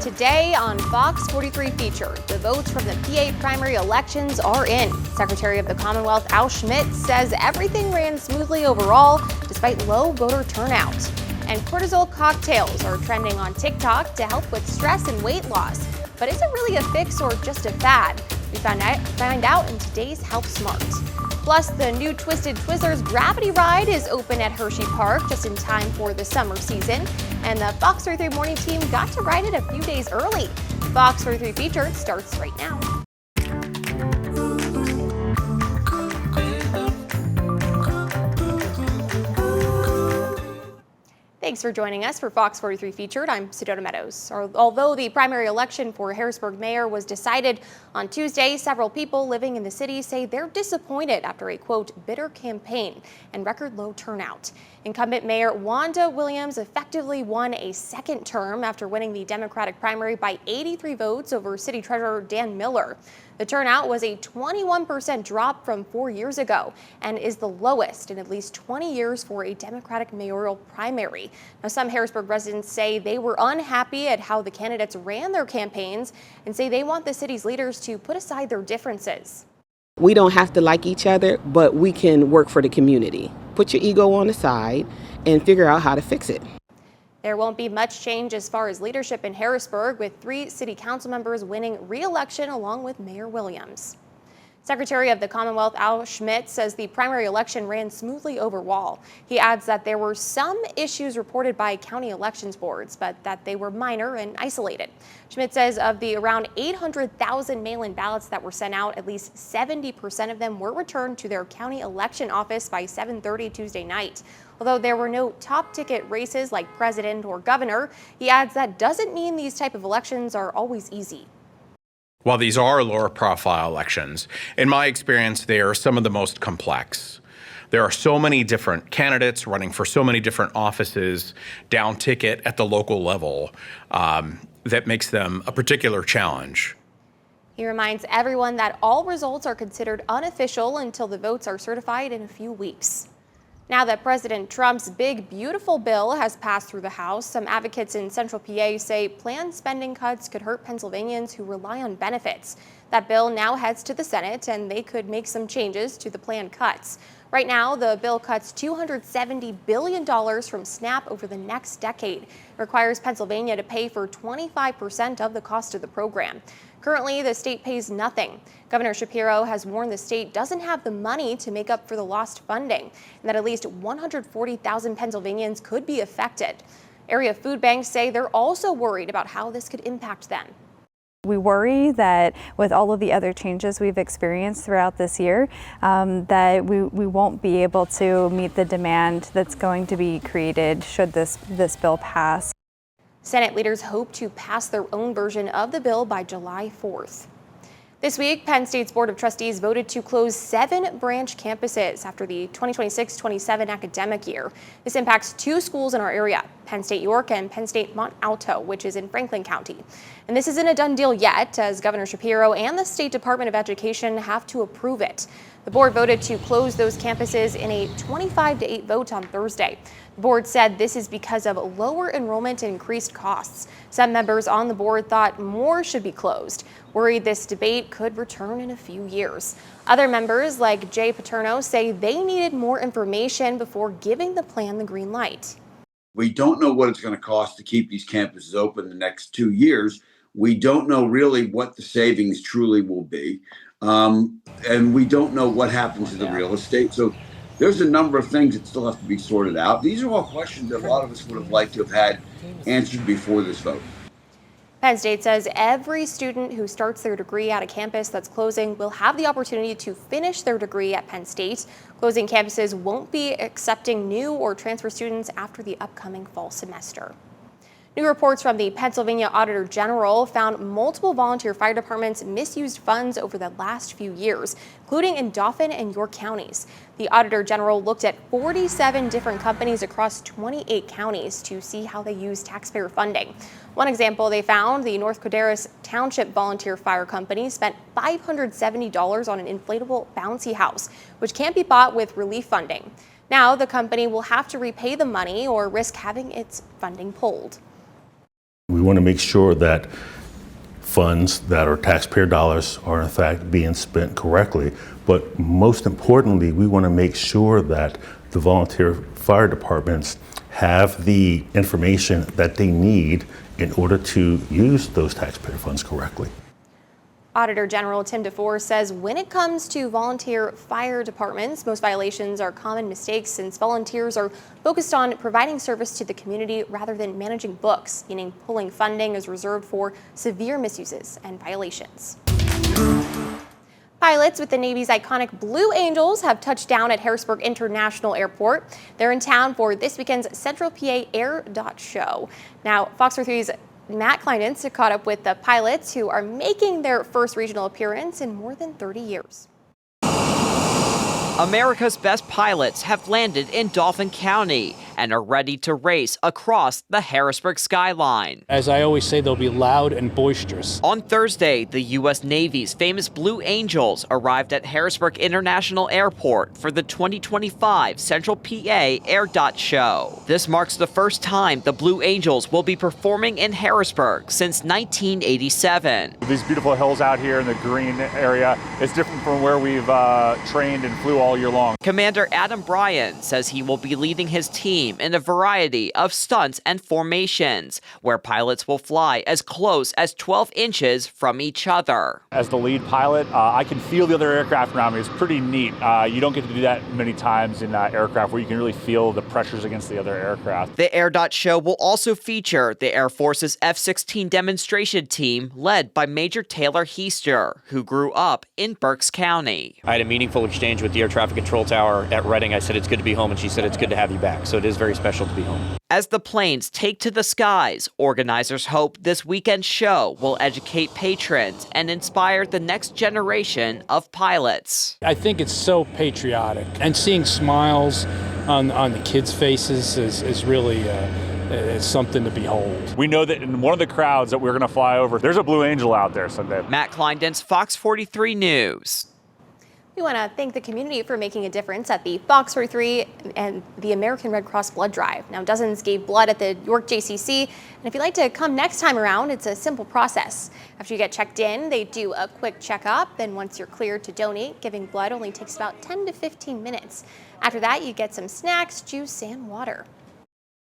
Today on Fox 43 Featured, the votes from the PA primary elections are in. Secretary of the Commonwealth Al Schmidt says everything ran smoothly overall despite low voter turnout. And cortisol cocktails are trending on TikTok to help with stress and weight loss. But is it really a fix or just a fad? We find out in today's Health Smart. Plus, the new Twisted Twizzlers Gravity Ride is open at Hersheypark just in time for the summer season. And the Fox 43 morning team got to ride it a few days early. Fox 43 Featured starts right now. Thanks for joining us for Fox 43 Featured. I'm Sedona Meadows. Although the primary election for Harrisburg mayor was decided on Tuesday, several people living in the city say they're disappointed after a, quote, bitter campaign and record low turnout. Incumbent Mayor Wanda Williams effectively won a second term after winning the Democratic primary by 83 votes over City Treasurer Dan Miller. The turnout was a 21% drop from 4 years ago and is the lowest in at least 20 years for a Democratic mayoral primary. Now, some Harrisburg residents say they were unhappy at how the candidates ran their campaigns and say they want the city's leaders to put aside their differences. We don't have to like each other, but we can work for the community. Put your ego on the side and figure out how to fix it. There won't be much change as far as leadership in Harrisburg, with 3 city council members winning re-election along with Mayor Williams. Secretary of the Commonwealth Al Schmidt says the primary election ran smoothly overall. He adds that there were some issues reported by county elections boards, but that they were minor and isolated. Schmidt says of the around 800,000 mail-in ballots that were sent out, at least 70% of them were returned to their county election office by 7:30 Tuesday night. Although there were no top ticket races like president or governor, he adds that doesn't mean these type of elections are always easy. While these are lower profile elections, in my experience, they are some of the most complex. There are so many different candidates running for so many different offices, down ticket at the local level, that makes them a particular challenge. He reminds everyone that all results are considered unofficial until the votes are certified in a few weeks. Now that President Trump's big, beautiful bill has passed through the House, some advocates in Central PA say planned spending cuts could hurt Pennsylvanians who rely on benefits. That bill now heads to the Senate, and they could make some changes to the planned cuts. Right now, the bill cuts $270 billion from SNAP over the next decade. It requires Pennsylvania to pay for 25% of the cost of the program. Currently, the state pays nothing. Governor Shapiro has warned the state doesn't have the money to make up for the lost funding, and that at least 140,000 Pennsylvanians could be affected. Area food banks say they're also worried about how this could impact them. We worry that with all of the other changes we've experienced throughout this year, that we won't be able to meet the demand that's going to be created should this bill pass. Senate leaders hope to pass their own version of the bill by July 4th. This week, Penn State's Board of Trustees voted to close 7 branch campuses after the 2026-27 academic year. This impacts 2 schools in our area, Penn State York and Penn State Mont Alto, which is in Franklin County. And this isn't a done deal yet, as Governor Shapiro and the State Department of Education have to approve it. The board voted to close those campuses in a 25-8 vote on Thursday. The board said this is because of lower enrollment and increased costs. Some members on the board thought more should be closed, worried this debate could return in a few years. Other members, like Jay Paterno, say they needed more information before giving the plan the green light. We don't know what it's going to cost to keep these campuses open the next 2 years. We don't know really what the savings truly will be. And we don't know what happens to the real estate. So there's a number of things that still have to be sorted out. These are all questions that a lot of us would have liked to have had answered before this vote. Penn State says every student who starts their degree at a campus that's closing will have the opportunity to finish their degree at Penn State. Closing campuses won't be accepting new or transfer students after the upcoming fall semester. New reports from the Pennsylvania Auditor General found multiple volunteer fire departments misused funds over the last few years, including in Dauphin and York counties. The Auditor General looked at 47 different companies across 28 counties to see how they use taxpayer funding. One example they found, the North Codorus Township Volunteer Fire Company spent $570 on an inflatable bouncy house, which can't be bought with relief funding. Now the company will have to repay the money or risk having its funding pulled. We want to make sure that funds that are taxpayer dollars are in fact being spent correctly. But most importantly, we want to make sure that the volunteer fire departments have the information that they need in order to use those taxpayer funds correctly. Auditor General Tim DeFore says when it comes to volunteer fire departments, most violations are common mistakes since volunteers are focused on providing service to the community rather than managing books, meaning pulling funding is reserved for severe misuses and violations. Pilots with the Navy's iconic Blue Angels have touched down at Harrisburg International Airport. They're in town for this weekend's Central PA Air Dot Show. Now, FOX43's Matt Kleinitz caught up with the pilots who are making their first regional appearance in more than 30 years. America's best pilots have landed in Dauphin County and are ready to race across the Harrisburg skyline. As I always say, they'll be loud and boisterous. On Thursday, the U.S. Navy's famous Blue Angels arrived at Harrisburg International Airport for the 2025 Central PA Air Dot Show. This marks the first time the Blue Angels will be performing in Harrisburg since 1987. These beautiful hills out here in the green area is different from where we've trained and flew all year long. Commander Adam Bryan says he will be leading his team in a variety of stunts and formations, where pilots will fly as close as 12 inches from each other. As the lead pilot, I can feel the other aircraft around me. It's pretty neat. You don't get to do that many times in aircraft where you can really feel the pressures against the other aircraft. The Air Dot Show will also feature the Air Force's F-16 demonstration team led by Major Taylor Heister, who grew up in Berks County. I had a meaningful exchange with the Air Traffic Control Tower at Reading. I said, it's good to be home, and she said, it's good to have you back. So it is very special to be home. As the planes take to the skies, organizers hope this weekend's show will educate patrons and inspire the next generation of pilots. I think it's so patriotic, and seeing smiles on the kids' faces is really it's something to behold. We know that in one of the crowds that we're going to fly over, there's a Blue Angel out there Sunday. Matt Kleinitz, FOX43 News. We want to thank the community for making a difference at the FOX43 and the American Red Cross Blood Drive. Now, dozens gave blood at the York JCC, and if you'd like to come next time around, it's a simple process. After you get checked in, they do a quick checkup, and once you're cleared to donate, giving blood only takes about 10 to 15 minutes. After that, you get some snacks, juice, and water.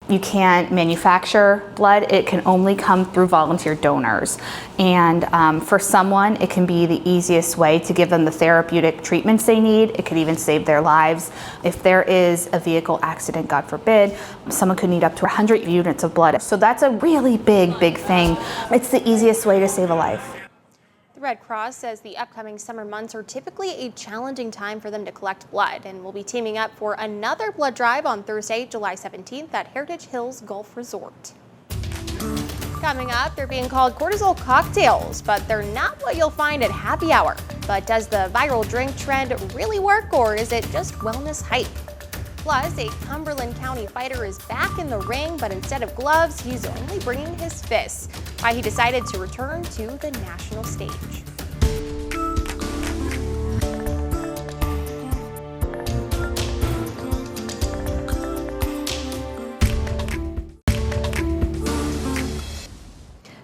You can't manufacture blood. It can only come through volunteer donors. And for someone, it can be the easiest way to give them the therapeutic treatments they need. It could even save their lives. If there is a vehicle accident, God forbid, someone could need up to 100 units of blood. So that's a really big thing. It's the easiest way to save a life. The Red Cross says the upcoming summer months are typically a challenging time for them to collect blood, and will be teaming up for another blood drive on Thursday, July 17th at Heritage Hills Golf Resort. Coming up, they're being called cortisol cocktails, but they're not what you'll find at happy hour. But does the viral drink trend really work, or is it just wellness hype? Plus, a Cumberland County fighter is back in the ring, but instead of gloves, he's only bringing his fists. Why he decided to return to the national stage.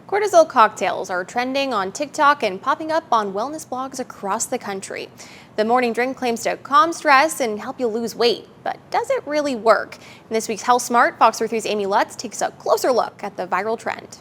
Cortisol cocktails are trending on TikTok and popping up on wellness blogs across the country. The morning drink claims to calm stress and help you lose weight, but does it really work? In this week's Health Smart, FOX43's Amy Lutz takes a closer look at the viral trend.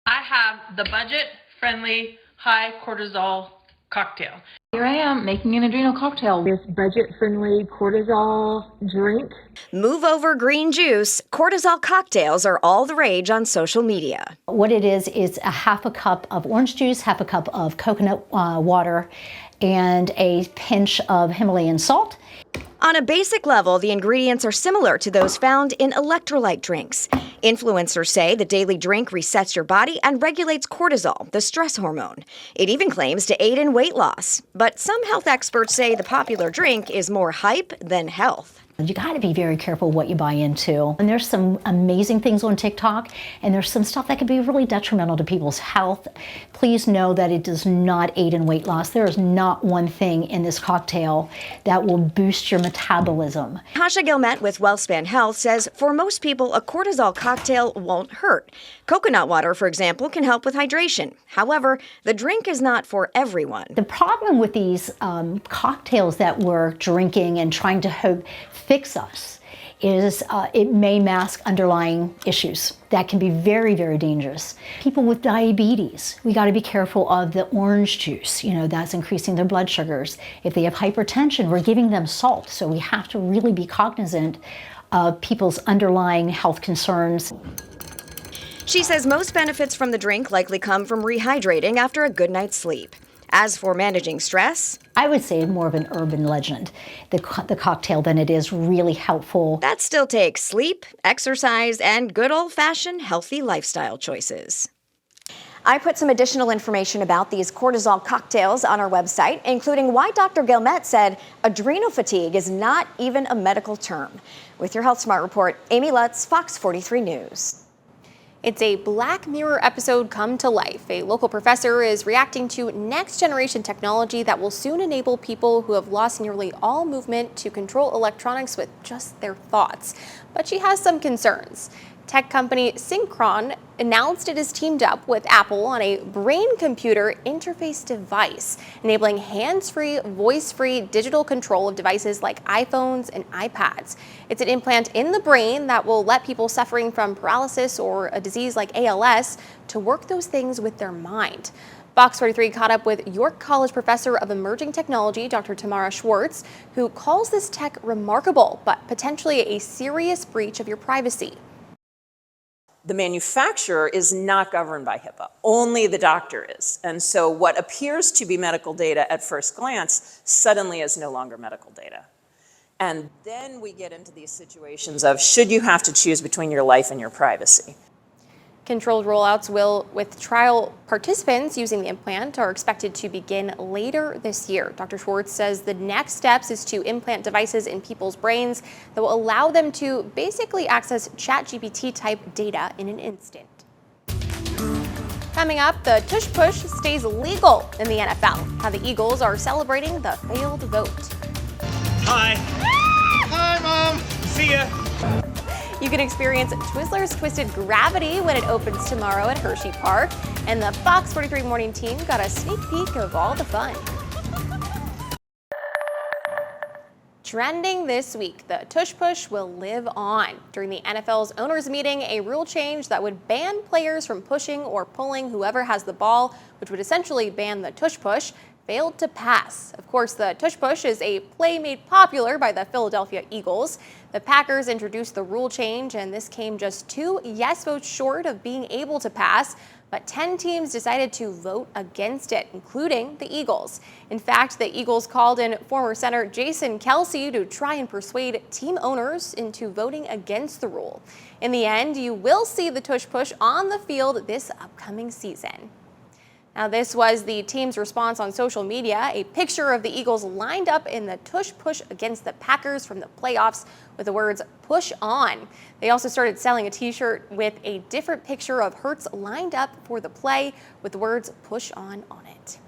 I have the budget-friendly, high cortisol cocktail. Here I am making an adrenal cocktail. This budget-friendly cortisol drink. Move over green juice. Cortisol cocktails are all the rage on social media. What it is a half a cup of orange juice, half a cup of coconut water, and a pinch of Himalayan salt. On a basic level, the ingredients are similar to those found in electrolyte drinks. Influencers say the daily drink resets your body and regulates cortisol, the stress hormone. It even claims to aid in weight loss. But some health experts say the popular drink is more hype than health. You got to be very careful what you buy into. And there's some amazing things on TikTok, and there's some stuff that can be really detrimental to people's health. Please know that it does not aid in weight loss. There is not one thing in this cocktail that will boost your metabolism. Tasha Gilmet with WellSpan Health says for most people, a cortisol cocktail won't hurt. Coconut water, for example, can help with hydration. However, the drink is not for everyone. The problem with these cocktails that we're drinking and trying to hope fix us is it may mask underlying issues that can be very, very dangerous. People with diabetes, we got to be careful of the orange juice. You know, that's increasing their blood sugars. If they have hypertension, we're giving them salt. So we have to really be cognizant of people's underlying health concerns. She says most benefits from the drink likely come from rehydrating after a good night's sleep. As for managing stress, I would say more of an urban legend, the cocktail, than it is really helpful. That still takes sleep, exercise, and good old-fashioned healthy lifestyle choices. I put some additional information about these cortisol cocktails on our website, including why Dr. Gilmet said adrenal fatigue is not even a medical term. With your Health Smart report, Amy Lutz, Fox 43 News. It's a Black Mirror episode come to life. A local professor is reacting to next-generation technology that will soon enable people who have lost nearly all movement to control electronics with just their thoughts. But she has some concerns. Tech company Synchron announced it has teamed up with Apple on a brain-computer interface device, enabling hands-free, voice-free digital control of devices like iPhones and iPads. It's an implant in the brain that will let people suffering from paralysis or a disease like ALS to work those things with their mind. Fox 43 caught up with York College professor of emerging technology, Dr. Tamara Schwartz, who calls this tech remarkable, but potentially a serious breach of your privacy. The manufacturer is not governed by HIPAA, only the doctor is. And so what appears to be medical data at first glance suddenly is no longer medical data. And then we get into these situations of should you have to choose between your life and your privacy? Controlled rollouts with trial participants using the implant are expected to begin later this year. Dr. Schwartz says the next steps is to implant devices in people's brains that will allow them to basically access ChatGPT-type data in an instant. Coming up, the tush push stays legal in the NFL. How the Eagles are celebrating the failed vote. Hi. Hi, Mom. See ya. You can experience Twizzlers Twisted Gravity when it opens tomorrow at Hersheypark. And the Fox 43 morning team got a sneak peek of all the fun. Trending this week, the tush push will live on. During the NFL's owners meeting, a rule change that would ban players from pushing or pulling whoever has the ball, which would essentially ban the tush push, failed to pass. Of course, the tush push is a play made popular by the Philadelphia Eagles. The Packers introduced the rule change, and this came just 2 yes votes short of being able to pass. But 10 teams decided to vote against it, including the Eagles. In fact, the Eagles called in former Senator Jason Kelce to try and persuade team owners into voting against the rule. In the end, you will see the tush push on the field this upcoming season. Now, this was the team's response on social media, a picture of the Eagles lined up in the tush push against the Packers from the playoffs with the words "push on." They also started selling a t-shirt with a different picture of Hurts lined up for the play with the words "push on" it.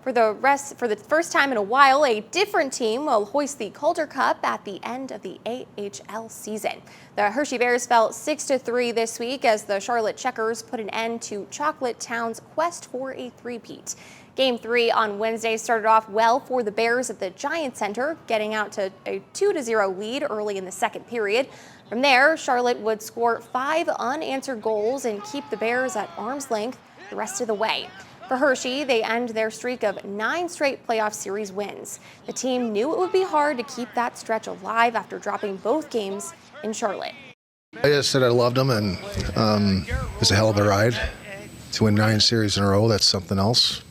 For the first time in a while, a different team will hoist the Calder Cup at the end of the AHL season. The Hershey Bears fell 6-3 this week as the Charlotte Checkers put an end to Chocolate Town's quest for a three-peat. Game 3 on Wednesday started off well for the Bears at the Giant Center, getting out to a 2-0 lead early in the second period. From there, Charlotte would score 5 unanswered goals and keep the Bears at arm's length the rest of the way. For Hershey, they end their streak of 9 straight playoff series wins. The team knew it would be hard to keep that stretch alive after dropping both games in Charlotte. I just said I loved them, and it was a hell of a ride. To win 9 series in a row, that's something else.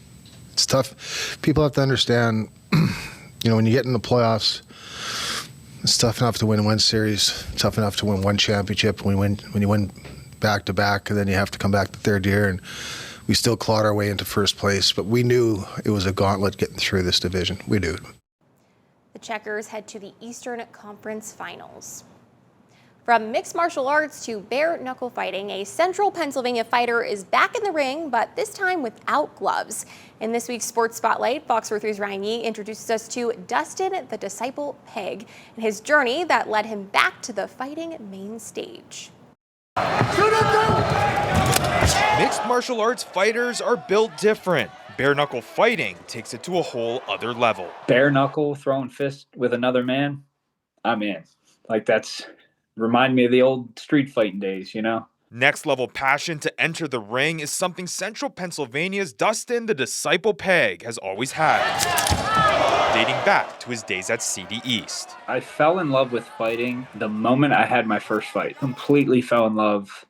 It's tough. People have to understand, when you get in the playoffs, it's tough enough to win 1 series, tough enough to win 1 championship. When you win back-to-back, and then you have to come back the third year, and we still clawed our way into first place, but we knew it was a gauntlet getting through this division. We do. The Checkers head to the Eastern Conference Finals. From mixed martial arts to bare knuckle fighting, a Central Pennsylvania fighter is back in the ring, but this time without gloves. In this week's Sports Spotlight, Fox 43's Ryan Yee introduces us to Dustin the Disciple Peg and his journey that led him back to the fighting main stage. Mixed martial arts fighters are built different. Bare knuckle fighting takes it to a whole other level. Bare knuckle, throwing fists with another man, I'm in. Like, that's remind me of the old street fighting days, you know? Next level passion to enter the ring is something Central Pennsylvania's Dustin the Disciple Peg has always had, dating back to his days at CD East. I fell in love with fighting the moment I had my first fight. Completely fell in love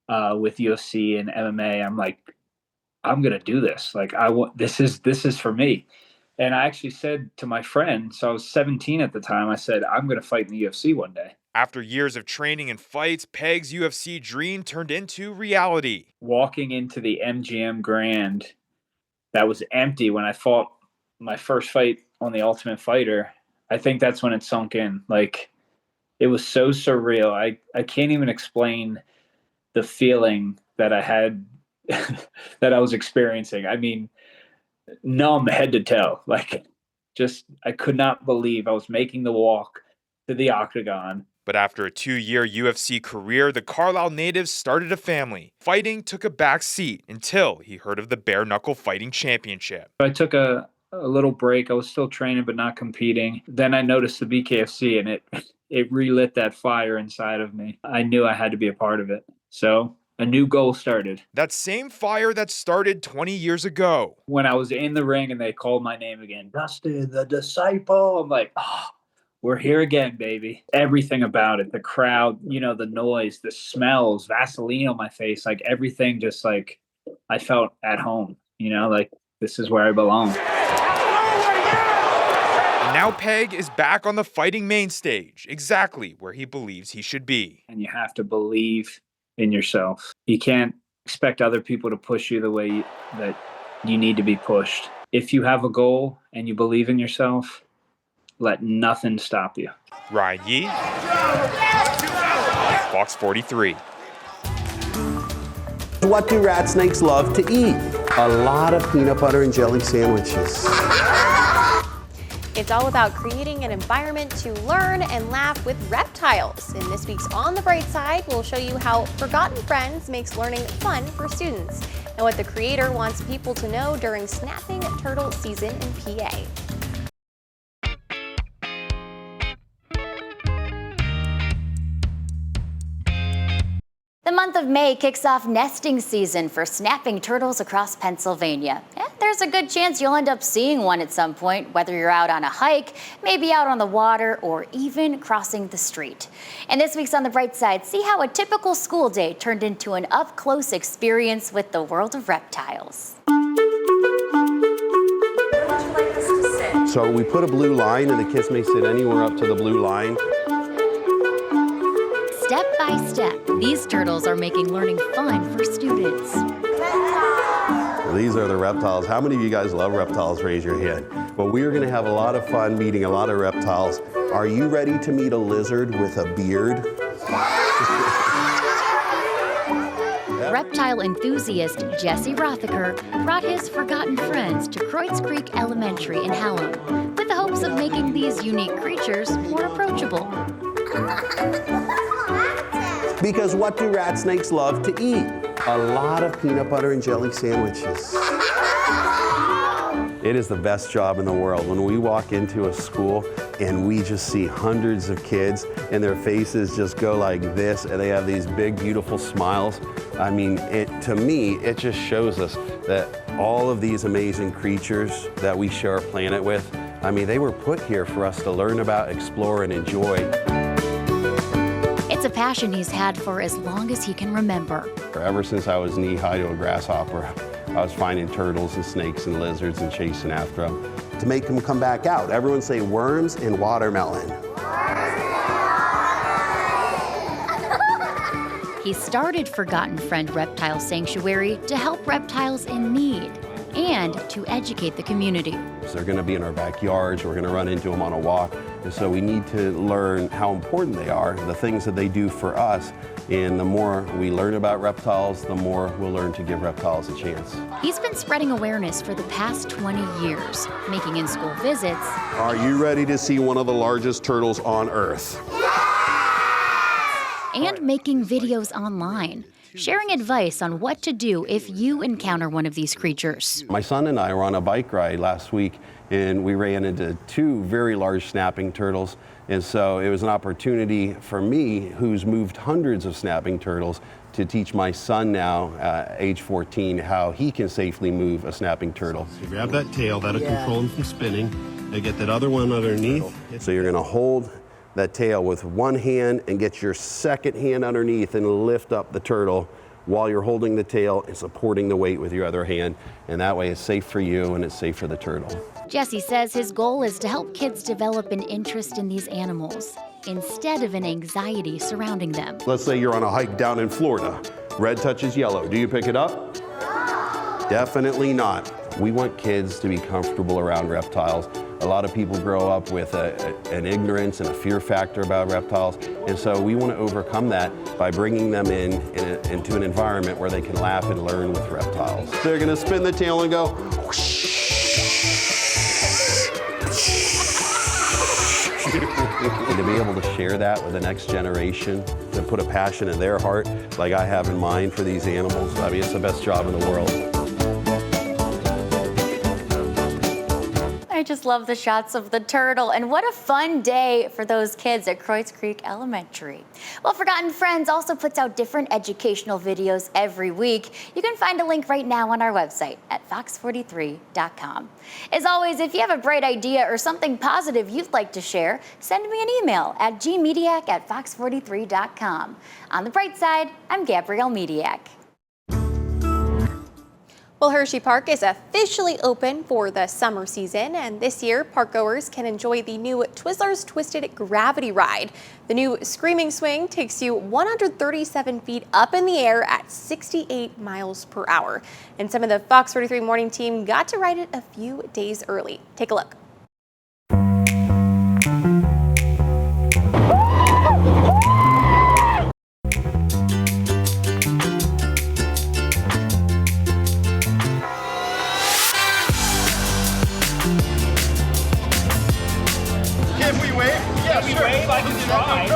with UFC and MMA. I'm like, I'm gonna do this. Like, this is for me. And I actually said to my friend, so I was 17 at the time, I said, I'm gonna fight in the UFC one day. After years of training and fights, Peg's UFC dream turned into reality. Walking into the MGM Grand that was empty when I fought my first fight on The Ultimate Fighter, I think that's when it sunk in. Like, it was so surreal. I can't even explain the feeling that I had, that I was experiencing. I mean, numb head to toe. Like, just, I could not believe I was making the walk to the octagon. But after a 2-year UFC career, the Carlisle native started a family. Fighting took a back seat until he heard of the Bare Knuckle Fighting Championship. I took a little break. I was still training but not competing. Then I noticed the BKFC, and it relit that fire inside of me. I knew I had to be a part of it. So a new goal started. That same fire that started 20 years ago. When I was in the ring and they called my name again, Dustin the Disciple, I'm like, oh, we're here again, baby. Everything about it, the crowd, you know, the noise, the smells, Vaseline on my face, like everything, just like I felt at home, you know, like this is where I belong. And now Peg is back on the fighting main stage, exactly where he believes he should be. And you have to believe in yourself. You can't expect other people to push you the way that you need to be pushed. If you have a goal and you believe in yourself, let nothing stop you. Ryan Yee, Fox 43. What do rat snakes love to eat? A lot of peanut butter and jelly sandwiches. It's all about creating an environment to learn and laugh with reptiles. In this week's On the Bright Side, we'll show you how Forgotten Friends makes learning fun for students and what the creator wants people to know during snapping turtle season in PA. The month of May kicks off nesting season for snapping turtles across Pennsylvania. There's a good chance you'll end up seeing one at some point, whether you're out on a hike, maybe out on the water, or even crossing the street. And this week's On the Bright Side, see how a typical school day turned into an up-close experience with the world of reptiles. So we put a blue line and the kids may sit anywhere up to the blue line. Step by step, these turtles are making learning fun for students. These are the reptiles. How many of you guys love reptiles? Raise your hand. Well, we are going to have a lot of fun meeting a lot of reptiles. Are you ready to meet a lizard with a beard? Reptile enthusiast Jesse Rothaker brought his forgotten friends to Croix Creek Elementary in Hallam with the hopes of making these unique creatures more approachable. Because what do rat snakes love to eat? A lot of peanut butter and jelly sandwiches. It is the best job in the world when we walk into a school and we just see hundreds of kids and their faces just go like this and they have these big, beautiful smiles. I mean, to me, it just shows us that all of these amazing creatures that we share our planet with, I mean, they were put here for us to learn about, explore, and enjoy. It's a passion he's had for as long as he can remember. Ever since I was knee-high to a grasshopper, I was finding turtles and snakes and lizards and chasing after them to make them come back out. Everyone say worms and watermelon. He started Forgotten Friend Reptile Sanctuary to help reptiles in need. and to educate the community. They're going to be in our backyards, we're going to run into them on a walk, and so we need to learn how important they are, the things that they do for us, and the more we learn about reptiles, the more we'll learn to give reptiles a chance. He's been spreading awareness for the past 20 years, making in-school visits. Are you ready to see one of the largest turtles on Earth? And making videos online, sharing advice on what to do if you encounter one of these creatures. My son and I were on a bike ride last week, and we ran into 2 very large snapping turtles. And so it was an opportunity for me, who's moved hundreds of snapping turtles, to teach my son now, age 14, how he can safely move a snapping turtle. So grab that tail, that'll control him from spinning. And get that other one underneath. So you're gonna hold that tail with one hand and get your second hand underneath and lift up the turtle while you're holding the tail and supporting the weight with your other hand. And that way it's safe for you and it's safe for the turtle. Jesse says his goal is to help kids develop an interest in these animals instead of an anxiety surrounding them. Let's say you're on a hike down in Florida. Red touches yellow. Do you pick it up? Definitely not. We want kids to be comfortable around reptiles. A lot of people grow up with an ignorance and a fear factor about reptiles, and so we want to overcome that by bringing them into an environment where they can laugh and learn with reptiles. They're going to spin the tail and go whoosh. And to be able to share that with the next generation, to put a passion in their heart like I have in mine for these animals, I mean, it's the best job in the world. I just love the shots of the turtle, and what a fun day for those kids at Croix Creek Elementary. Well, Forgotten Friends also puts out different educational videos every week. You can find a link right now on our website at fox43.com. As always, if you have a bright idea or something positive you'd like to share, send me an email at gmediac@fox43.com. On the bright side, I'm Gabrielle Mediac. Well, Hersheypark is officially open for the summer season, and this year, parkgoers can enjoy the new Twizzlers Twisted Gravity Ride. The new Screaming Swing takes you 137 feet up in the air at 68 miles per hour. And some of the Fox 43 morning team got to ride it a few days early. Take a look. I can try.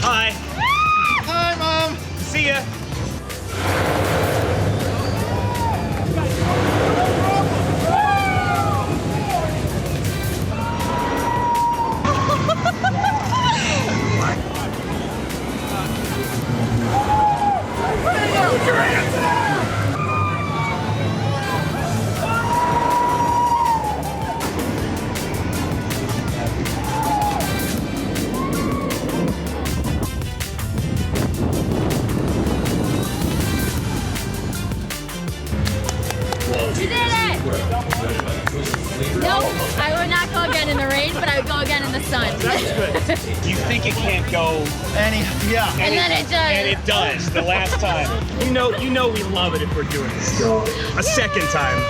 Hi. Hi, Mom. See ya. You did it! Nope, I would not go again in the rain, but I would go again in the sun. That's good. You think it can't go yeah. And then it does. And it does, the last time. You know we love it if we're doing this. A second time.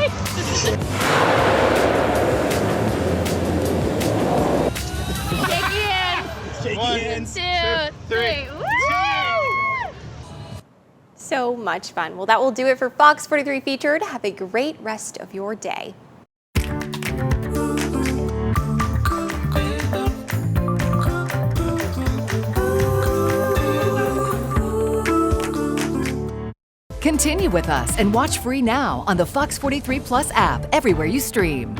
Shake in. 1, 2, 3. Woo! So much fun. Well, that will do it for Fox 43 Featured. Have a great rest of your day. Continue with us and watch free now on the Fox 43 Plus app everywhere you stream.